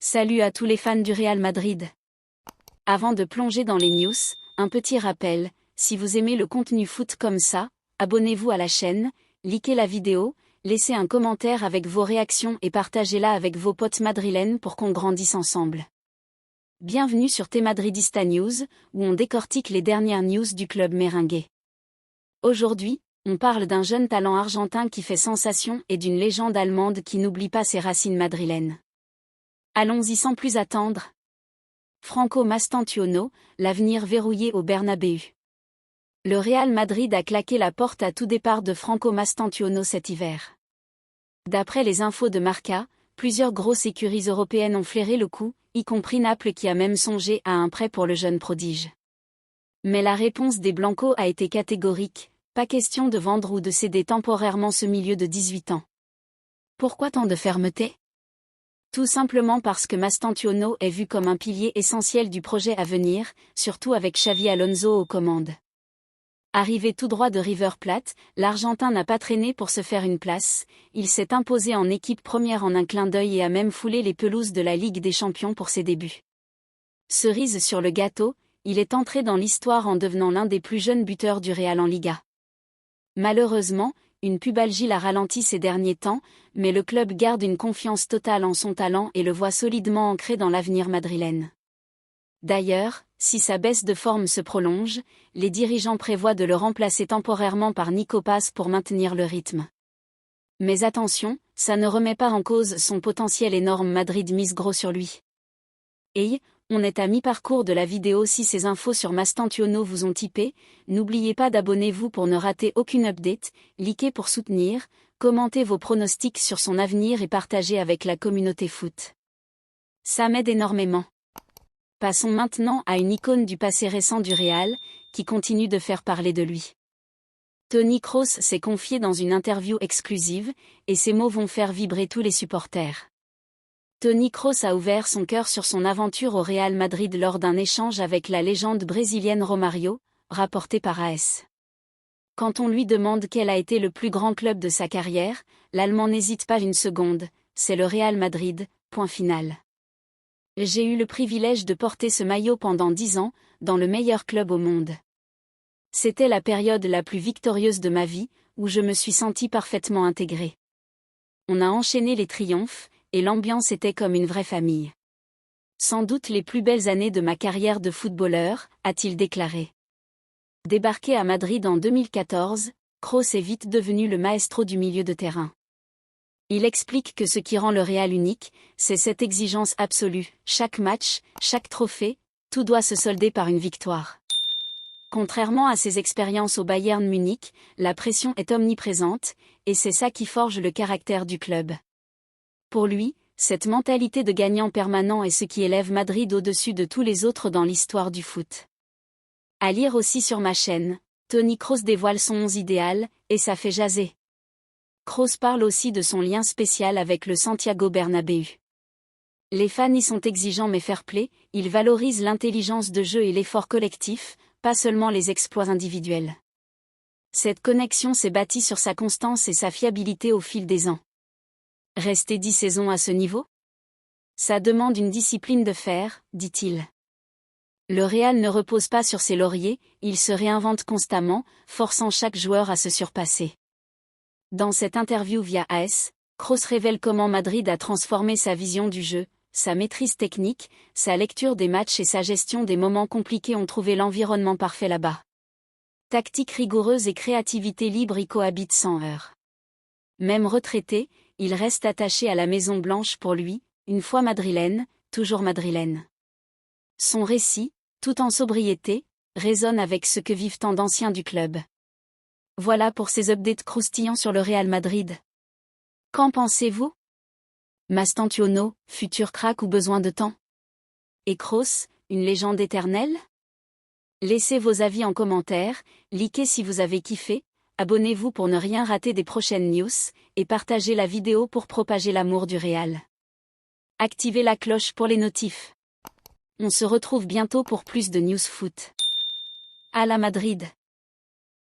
Salut à tous les fans du Real Madrid. Avant de plonger dans les news, un petit rappel, si vous aimez le contenu foot comme ça, abonnez-vous à la chaîne, likez la vidéo, laissez un commentaire avec vos réactions et partagez-la avec vos potes madrilènes pour qu'on grandisse ensemble. Bienvenue sur T-Madridista News, où on décortique les dernières news du club merengue. Aujourd'hui, on parle d'un jeune talent argentin qui fait sensation et d'une légende allemande qui n'oublie pas ses racines madrilènes. Allons-y sans plus attendre. Franco Mastantuono, l'avenir verrouillé au Bernabéu. Le Real Madrid a claqué la porte à tout départ de Franco Mastantuono cet hiver. D'après les infos de Marca, plusieurs grosses écuries européennes ont flairé le coup, y compris Naples qui a même songé à un prêt pour le jeune prodige. Mais la réponse des Blancos a été catégorique, pas question de vendre ou de céder temporairement ce milieu de 18 ans. Pourquoi tant de fermeté ? Tout simplement parce que Mastantuono est vu comme un pilier essentiel du projet à venir, surtout avec Xavi Alonso aux commandes. Arrivé tout droit de River Plate, l'Argentin n'a pas traîné pour se faire une place, il s'est imposé en équipe première en un clin d'œil et a même foulé les pelouses de la Ligue des Champions pour ses débuts. Cerise sur le gâteau, il est entré dans l'histoire en devenant l'un des plus jeunes buteurs du Real en Liga. Malheureusement, une pubalgie l'a ralenti ces derniers temps, mais le club garde une confiance totale en son talent et le voit solidement ancré dans l'avenir madrilène. D'ailleurs, si sa baisse de forme se prolonge, les dirigeants prévoient de le remplacer temporairement par Nico Paz pour maintenir le rythme. Mais attention, ça ne remet pas en cause son potentiel énorme. Madrid mise gros sur lui. Et on est à mi-parcours de la vidéo. Si ces infos sur Mastantuono vous ont typé, n'oubliez pas d'abonnez-vous pour ne rater aucune update, likez pour soutenir, commentez vos pronostics sur son avenir et partagez avec la communauté foot. Ça m'aide énormément. Passons maintenant à une icône du passé récent du Real, qui continue de faire parler de lui. Toni Kroos s'est confié dans une interview exclusive, et ses mots vont faire vibrer tous les supporters. Toni Kroos a ouvert son cœur sur son aventure au Real Madrid lors d'un échange avec la légende brésilienne Romario, rapporté par AS. Quand on lui demande quel a été le plus grand club de sa carrière, l'Allemand n'hésite pas une seconde, c'est le Real Madrid, point final. J'ai eu le privilège de porter ce maillot pendant 10 ans, dans le meilleur club au monde. C'était la période la plus victorieuse de ma vie, où je me suis senti parfaitement intégré. On a enchaîné les triomphes, et l'ambiance était comme une vraie famille. Sans doute les plus belles années de ma carrière de footballeur, a-t-il déclaré. Débarqué à Madrid en 2014, Kroos est vite devenu le maestro du milieu de terrain. Il explique que ce qui rend le Real unique, c'est cette exigence absolue, chaque match, chaque trophée, tout doit se solder par une victoire. Contrairement à ses expériences au Bayern Munich, la pression est omniprésente, et c'est ça qui forge le caractère du club. Pour lui, cette mentalité de gagnant permanent est ce qui élève Madrid au-dessus de tous les autres dans l'histoire du foot. À lire aussi sur ma chaîne, Toni Kroos dévoile son 11 idéal, et ça fait jaser. Kroos parle aussi de son lien spécial avec le Santiago Bernabéu. Les fans y sont exigeants mais fair-play, ils valorisent l'intelligence de jeu et l'effort collectif, pas seulement les exploits individuels. Cette connexion s'est bâtie sur sa constance et sa fiabilité au fil des ans. Rester 10 saisons à ce niveau ? Ça demande une discipline de fer, dit-il. Le Real ne repose pas sur ses lauriers, il se réinvente constamment, forçant chaque joueur à se surpasser. Dans cette interview via AS, Kroos révèle comment Madrid a transformé sa vision du jeu, sa maîtrise technique, sa lecture des matchs et sa gestion des moments compliqués ont trouvé l'environnement parfait là-bas. Tactique rigoureuse et créativité libre y cohabitent sans heurts. Même retraité, il reste attaché à la Maison Blanche. Pour lui, une fois madrilène, toujours madrilène. Son récit, tout en sobriété, résonne avec ce que vivent tant d'anciens du club. Voilà pour ces updates croustillants sur le Real Madrid. Qu'en pensez-vous ? Mastantuono, futur crack ou besoin de temps ? Et Kroos, une légende éternelle ? Laissez vos avis en commentaire, likez si vous avez kiffé, abonnez-vous pour ne rien rater des prochaines news, et partagez la vidéo pour propager l'amour du Real. Activez la cloche pour les notifs. On se retrouve bientôt pour plus de news foot. À la Madrid.